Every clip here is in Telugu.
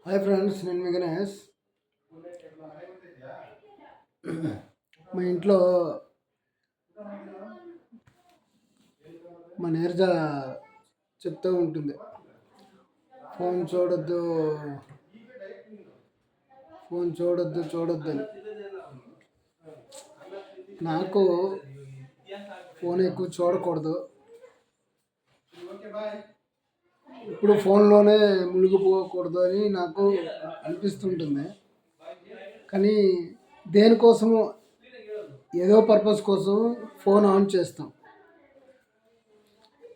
హాయ్ ఫ్రెండ్స్, నేను మీ గణేష్. మా ఇంట్లో మా నీరజ చెప్తూ ఉంటుంది, ఫోన్ చూడొద్దు ఫోన్ చూడొద్దు చూడొద్దు అని. నాకు ఫోన్ ఎక్కువ చూడకూడదు, ఇప్పుడు ఫోన్లోనే మునిగిపోకూడదు అని నాకు అనిపిస్తుంటుంది. కానీ దేనికోసము, ఏదో పర్పస్ కోసం ఫోన్ ఆన్ చేస్తాం.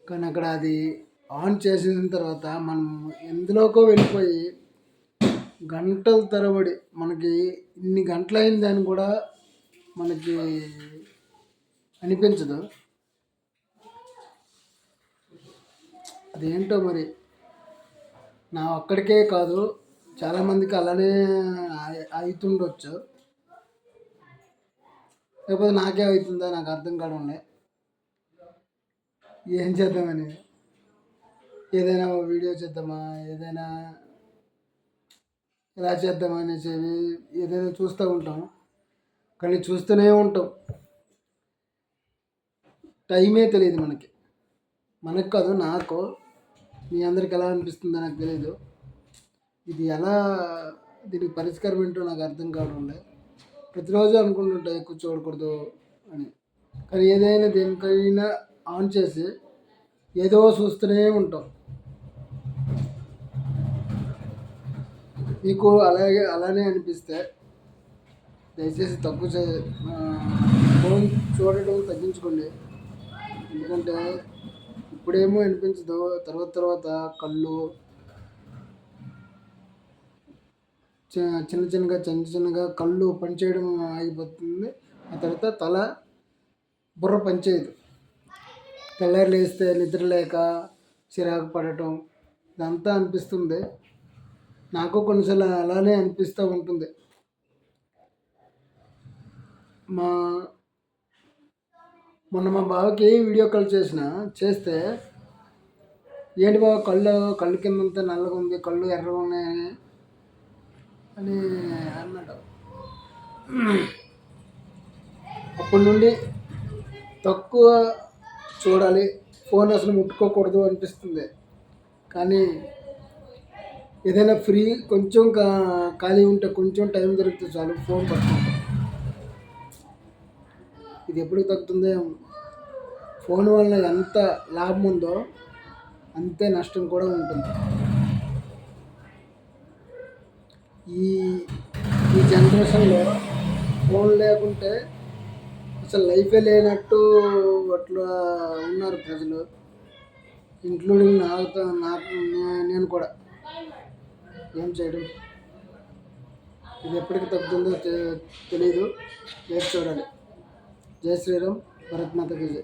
కానీ అక్కడ అది ఆన్ చేసిన తర్వాత మనం ఎందులోకో వెళ్ళిపోయి గంటల తరబడి, మనకి ఇన్ని గంటలైందని కూడా మనకి అనిపించదు. అదేంటో మరి, నా ఒక్కడికే కాదు, చాలామందికి అలానే అవుతుండొచ్చు. లేకపోతే నాకే అవుతుందా నాకు అర్థం కావడంలే. ఏం చేద్దామని, ఏదైనా వీడియో చేద్దామా, ఏదైనా ఎలా చేద్దామా అనేసి ఏదైనా చూస్తూ ఉంటాం. కానీ చూస్తూనే ఉంటాం, టైమే తెలియదు మనకు కాదు, నాకు. మీ అందరికి ఎలా అనిపిస్తుందో నాకు తెలియదు. ఇది ఎలా, దీనికి పరిష్కారం ఏంటో నాకు అర్థం కావడం లేదు. ప్రతిరోజు అనుకుంటుంటా ఎక్కువ చూడకూడదు అని. కానీ ఏదైనా దేనికైనా ఆన్ చేసి ఏదో చూస్తూనే ఉంటాం. మీకు అలానే అనిపిస్తే దయచేసి ఫోన్ చూడటం తగ్గించుకోండి. ఎందుకంటే ఇప్పుడేమో అనిపించదు, తర్వాత కళ్ళు చిన్నగా కళ్ళు పనిచేయడం ఆగిపోతుంది. ఆ తర్వాత తల బుర్ర పనిచేయదు. తెల్లారి లేస్తే నిద్ర లేక చిరాకు పడటం ఇదంతా అనిపిస్తుంది. నాకు కొన్నిసార్లు అలానే అనిపిస్తూ ఉంటుంది. మొన్న మా బావకి వీడియో కాల్ చేస్తే, ఏంటి బావ కళ్ళు కిందంతా నల్లగా ఉంది, కళ్ళు ఎర్రగా ఉన్నాయని అని అన్నాడు. అప్పటి నుండి తక్కువ చూడాలి, ఫోన్ అసలు ముట్టుకోకూడదు అనిపిస్తుంది. కానీ ఏదైనా కొంచెం ఖాళీ ఉంటే, కొంచెం టైం దొరికితే చాలు ఫోన్ పట్టుకుంటాం. ఇది ఎప్పుడు తగ్గుతుందో. ఫోన్ వల్ల ఎంత లాభం ఉందో అంతే నష్టం కూడా ఉంటుంది. ఈ జనరేషన్లో ఫోన్ లేకుంటే అసలు లైఫే లేనట్టు అట్లా ఉన్నారు ప్రజలు, ఇంక్లూడింగ్ నేను కూడా. ఏం చేయడం, ఇది ఎప్పటికి తగ్గుతుందో తెలియదు, వేచి చూడాలి. జై శ్రీరామ్, భరత్ మాతకి జై.